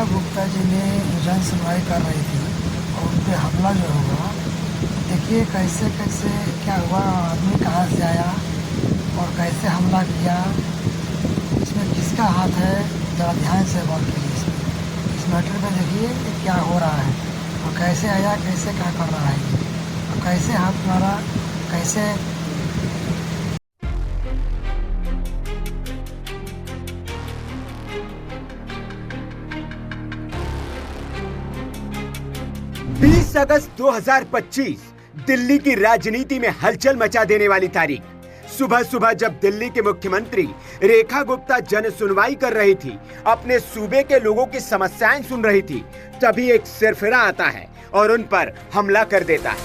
रेखा गुप्ता जी ने जन सुनवाई कर रही थी और उन पर हमला जो हुआ, देखिए कैसे कैसे क्या हुआ, आदमी कहाँ से आया और कैसे हमला किया, इसमें किसका हाथ है, ज़रा ध्यान से गौर कीजिए। इस मैटर में देखिए कि क्या हो रहा है और कैसे आया, कैसे क्या कर रहा है और कैसे हाथ मारा, कैसे। अगस्त 2025 दिल्ली की राजनीति में हलचल मचा देने वाली तारीख। सुबह सुबह जब दिल्ली के मुख्यमंत्री रेखा गुप्ता जन सुनवाई कर रही थी, अपने सूबे के लोगों की समस्याएं सुन रही थी, तभी एक सिरफिरा आता है और उन पर हमला कर देता है,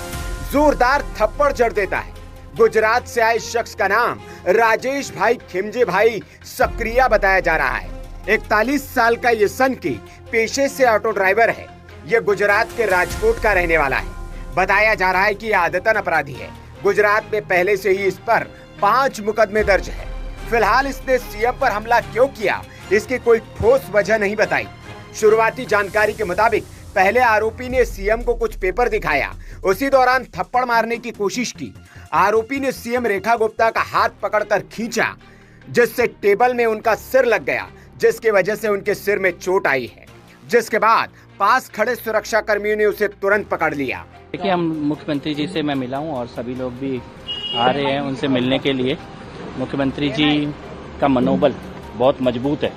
जोरदार थप्पड़ जड़ देता है। गुजरात से आए शख्स का नाम राजेश भाई खिमजे भाई सक्रिया बताया जा रहा है। 41 साल का ये सनकी पेशे से ऑटो ड्राइवर है। ये गुजरात के राजकोट का रहने वाला है। बताया जा रहा है कि यह आदतन अपराधी है। गुजरात में पहले से ही इस पर 5 मुकदमे दर्ज है। फिलहाल इसने सीएम पर हमला क्यों किया, इसकी कोई ठोस वजह नहीं बताई। शुरुआती जानकारी के मुताबिक पहले आरोपी ने सीएम को कुछ पेपर दिखाया, उसी दौरान थप्पड़ मारने की कोशिश की। आरोपी ने सीएम रेखा गुप्ता का हाथ पकड़कर खींचा, जिससे टेबल में उनका सिर लग गया, जिसकी वजह से उनके सिर में चोट आई है। जिसके बाद पास खड़े सुरक्षा कर्मियों ने उसे तुरंत पकड़ लिया। देखिए, हम मुख्यमंत्री जी से मैं मिला हूं और सभी लोग भी आ रहे हैं उनसे मिलने के लिए। मुख्यमंत्री जी का मनोबल बहुत मजबूत है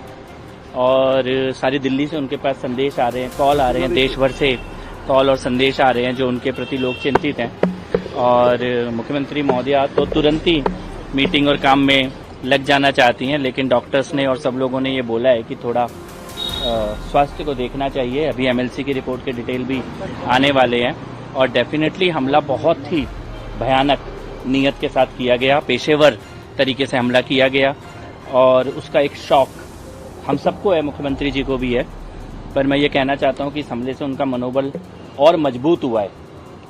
और सारी दिल्ली से उनके पास संदेश आ रहे हैं, कॉल आ रहे हैं, देश भर से कॉल और संदेश आ रहे हैं जो उनके प्रति लोग चिंतित हैं। और मुख्यमंत्री महोदया तो तुरंत ही मीटिंग और काम में लग जाना चाहती हैं, लेकिन डॉक्टर्स ने और सब लोगों ने ये बोला है कि थोड़ा स्वास्थ्य को देखना चाहिए। अभी एमएलसी की रिपोर्ट के डिटेल भी आने वाले हैं और डेफिनेटली हमला बहुत ही भयानक नीयत के साथ किया गया, पेशेवर तरीके से हमला किया गया और उसका एक शौक हम सबको है, मुख्यमंत्री जी को भी है। पर मैं ये कहना चाहता हूँ कि इस हमले से उनका मनोबल और मजबूत हुआ है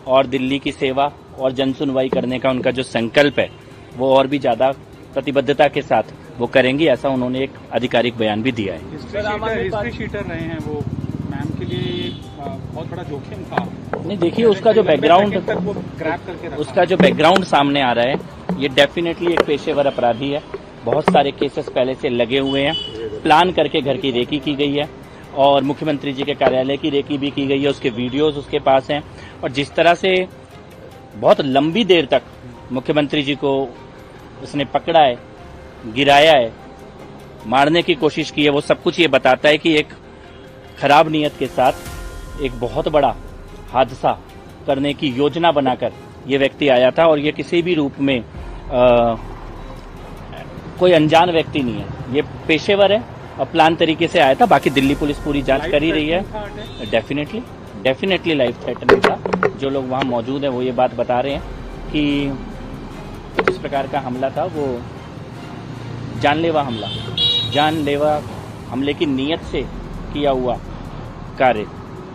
और दिल्ली की सेवा और जन सुनवाई करने का उनका जो संकल्प है वो और भी ज़्यादा प्रतिबद्धता के साथ वो करेंगी, ऐसा उन्होंने एक आधिकारिक बयान भी दिया है। हिस्ट्री शीटर रहे हैं वो, मैम के लिए बहुत बड़ा जोखिम था। नहीं, देखिए उसका जो बैकग्राउंड सामने आ रहा है, ये डेफिनेटली एक पेशेवर अपराधी है। बहुत सारे केसेस पहले से लगे हुए हैं, प्लान करके घर की रेकी की गई है और मुख्यमंत्री जी के कार्यालय की रेकी भी की गई है, उसके वीडियोज उसके पास हैं। और जिस तरह से बहुत लंबी देर तक मुख्यमंत्री जी को उसने पकड़ा है, गिराया है, मारने की कोशिश की है, वो सब कुछ ये बताता है कि एक खराब नीयत के साथ एक बहुत बड़ा हादसा करने की योजना बनाकर ये व्यक्ति आया था। और ये किसी भी रूप में कोई अनजान व्यक्ति नहीं है, ये पेशेवर है और प्लान तरीके से आया था। बाकी दिल्ली पुलिस पूरी जांच कर ही रही है। डेफिनेटली लाइफ थ्रेटनिंग था। जो लोग वहाँ मौजूद हैं वो ये बात बता रहे हैं कि जिस प्रकार का हमला था वो जानलेवा हमले की नीयत से किया हुआ कार्य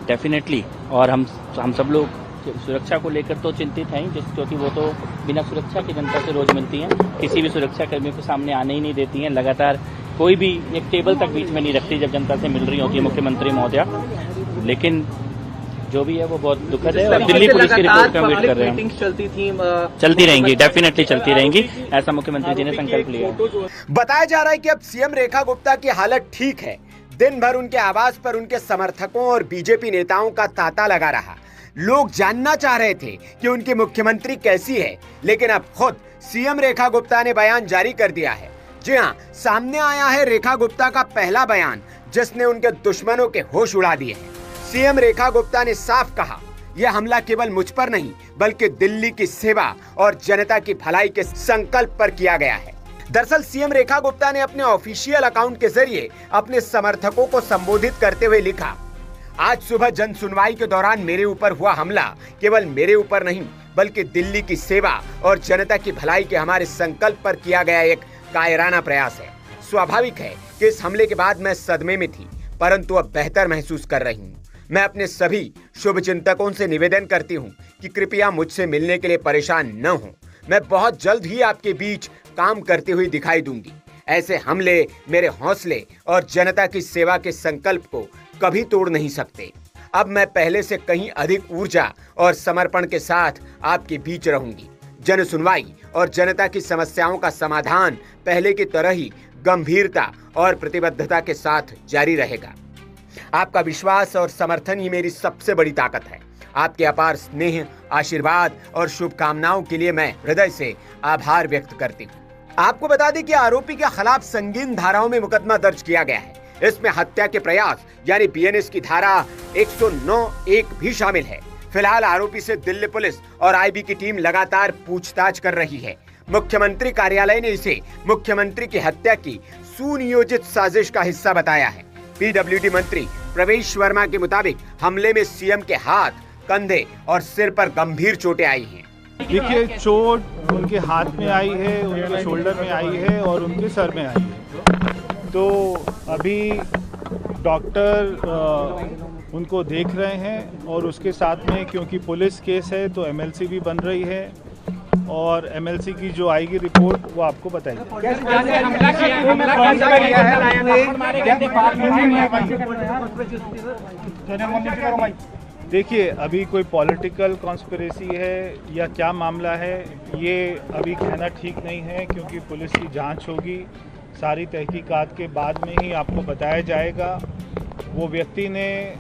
डेफिनेटली। और हम सब लोग सुरक्षा को लेकर तो चिंतित हैं, क्योंकि वो तो बिना सुरक्षा की जनता से रोज मिलती हैं, किसी भी सुरक्षा कर्मी को सामने आने ही नहीं देती हैं, लगातार कोई भी एक टेबल तक बीच में नहीं रखती जब जनता से मिल रही होती है मुख्यमंत्री महोदया। लेकिन जो भी है वो बहुत दुखद है और दिल्ली पुलिस की रिपोर्ट का वेट कर रहे हैं। चलती रहेंगी, डेफिनेटली चलती रहेंगी, ऐसा मुख्यमंत्री जी ने संकल्प लिया है। बताया जा रहा है कि अब सीएम रेखा गुप्ता की हालत ठीक है। दिन भर उनके आवास पर उनके समर्थकों और बीजेपी नेताओं का तांता लगा रहा। लोग जानना चाह रहे थे कि उनकी मुख्यमंत्री कैसी है, लेकिन अब खुद सीएम रेखा गुप्ता ने बयान जारी कर दिया है। जी हाँ, सामने आया है रेखा गुप्ता का पहला बयान, जिसने उनके दुश्मनों के होश उड़ा दिए हैं। सीएम रेखा गुप्ता ने साफ कहा, यह हमला केवल मुझ पर नहीं बल्कि दिल्ली की सेवा और जनता की भलाई के संकल्प पर किया गया है। दरअसल सीएम रेखा गुप्ता ने अपने ऑफिशियल अकाउंट के जरिए अपने समर्थकों को संबोधित करते हुए लिखा, आज सुबह जन सुनवाई के दौरान मेरे ऊपर हुआ हमला केवल मेरे ऊपर नहीं बल्कि दिल्ली की सेवा और जनता की भलाई के हमारे संकल्प पर किया गया एक कायराना प्रयास है। स्वाभाविक है कि इस हमले के बाद मैं सदमे में थी, परंतु अब बेहतर महसूस कर रही हूँ। मैं अपने सभी शुभचिंतकों से निवेदन करती हूँ कि कृपया मुझसे मिलने के लिए परेशान न हो। मैं बहुत जल्द ही आपके बीच काम करती हुई दिखाई दूंगी। ऐसे हमले मेरे हौसले और जनता की सेवा के संकल्प को कभी तोड़ नहीं सकते। अब मैं पहले से कहीं अधिक ऊर्जा और समर्पण के साथ आपके बीच रहूंगी। जन सुनवाई और जनता की समस्याओं का समाधान पहले की तरह ही गंभीरता और प्रतिबद्धता के साथ जारी रहेगा। आपका विश्वास और समर्थन ही मेरी सबसे बड़ी ताकत है। आपके अपार स्नेह, आशीर्वाद और शुभकामनाओं के लिए मैं हृदय से आभार व्यक्त करती हूँ। आपको बता दें कि आरोपी के खिलाफ संगीन धाराओं में मुकदमा दर्ज किया गया है। इसमें हत्या के प्रयास यानी बीएनएस की धारा 109(1) भी शामिल है। फिलहाल आरोपी से दिल्ली पुलिस और आईबी की टीम लगातार पूछताछ कर रही है। मुख्यमंत्री कार्यालय ने इसे मुख्यमंत्री की हत्या की सुनियोजित साजिश का हिस्सा बताया है। पीडब्ल्यूडी मंत्री प्रवेश वर्मा के मुताबिक हमले में सीएम के हाथ, कंधे और सिर पर गंभीर चोटें आई हैं। देखिए, चोट उनके हाथ में आई है, उनके शोल्डर में आई है और उनके सर में आई है। तो अभी डॉक्टर उनको देख रहे हैं और उसके साथ में क्योंकि पुलिस केस है तो एमएलसी भी बन रही है और एमएलसी की जो आएगी रिपोर्ट वो आपको बताएगी। देखिए, अभी कोई पॉलिटिकल कॉन्स्पिरेसी है या क्या मामला है ये अभी कहना ठीक नहीं है, क्योंकि पुलिस की जांच होगी। सारी तहकीकात के बाद में ही आपको बताया जाएगा। वो व्यक्ति ने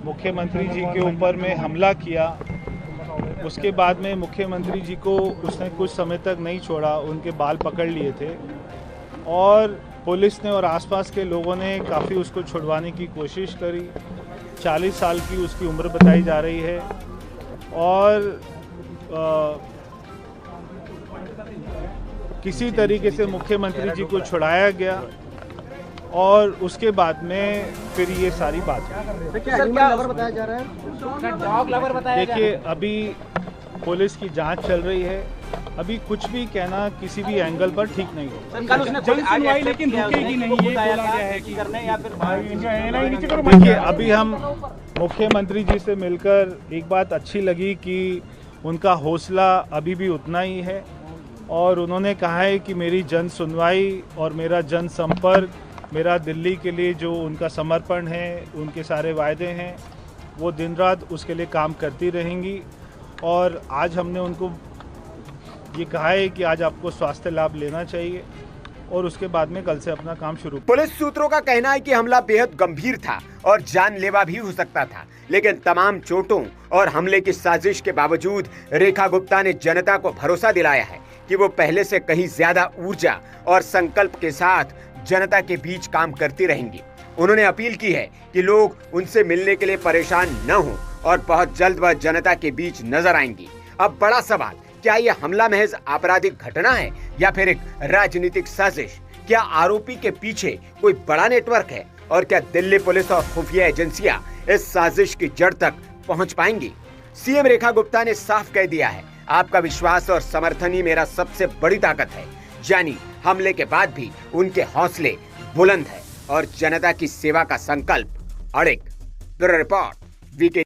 मुख्यमंत्री जी के ऊपर में हमला किया, उसके बाद में मुख्यमंत्री जी को उसने कुछ समय तक नहीं छोड़ा, उनके बाल पकड़ लिए थे और पुलिस ने और आसपास के लोगों ने काफ़ी उसको छुड़वाने की कोशिश करी। 40 साल की उसकी उम्र बताई जा रही है और किसी तरीके से मुख्यमंत्री जी को छुड़ाया गया और उसके बाद में फिर ये सारी बात हुई। देखिए, अभी पुलिस की जांच चल रही है, अभी कुछ भी कहना किसी भी एंगल पर ठीक नहीं हो। लेकिन रुकेगी नहीं, ये बोला गया है कि करने या फिर देखिए, अभी हम मुख्यमंत्री जी से मिलकर एक बात अच्छी लगी कि उनका हौसला अभी भी उतना ही है और उन्होंने कहा है कि मेरी जन सुनवाई और मेरा जन संपर्क, मेरा दिल्ली के लिए जो उनका समर्पण है, उनके सारे वायदे हैं, वो दिन रात उसके लिए काम करती रहेंगी। और आज हमने उनको ये कहा है कि आज आपको स्वास्थ्य लाभ लेना चाहिए और उसके बाद में कल से अपना काम शुरू। पुलिस सूत्रों का कहना है कि हमला बेहद गंभीर था और जानलेवा भी हो सकता था, लेकिन तमाम चोटों और हमले की साजिश के बावजूद रेखा गुप्ता ने जनता को भरोसा दिलाया है कि वो पहले से कहीं ज्यादा ऊर्जा और संकल्प के साथ जनता के बीच काम करती रहेंगी। उन्होंने अपील की है कि लोग उनसे मिलने के लिए परेशान न हों और बहुत जल्द वह जनता के बीच नजर आएंगी। अब बड़ा सवाल, क्या यह हमला महज आपराधिक घटना है या फिर एक राजनीतिक साजिश? क्या आरोपी के पीछे कोई बड़ा नेटवर्क है और क्या दिल्ली पुलिस और खुफिया एजेंसियां इस साजिश की जड़ तक पहुंच पाएंगी? सीएम रेखा गुप्ता ने साफ कह दिया है, आपका विश्वास और समर्थन ही मेरा सबसे बड़ी ताकत है। यानी हमले के बाद भी उनके हौसले बुलंद है और जनता की सेवा का संकल्प अड़िग। Bureau report, VK.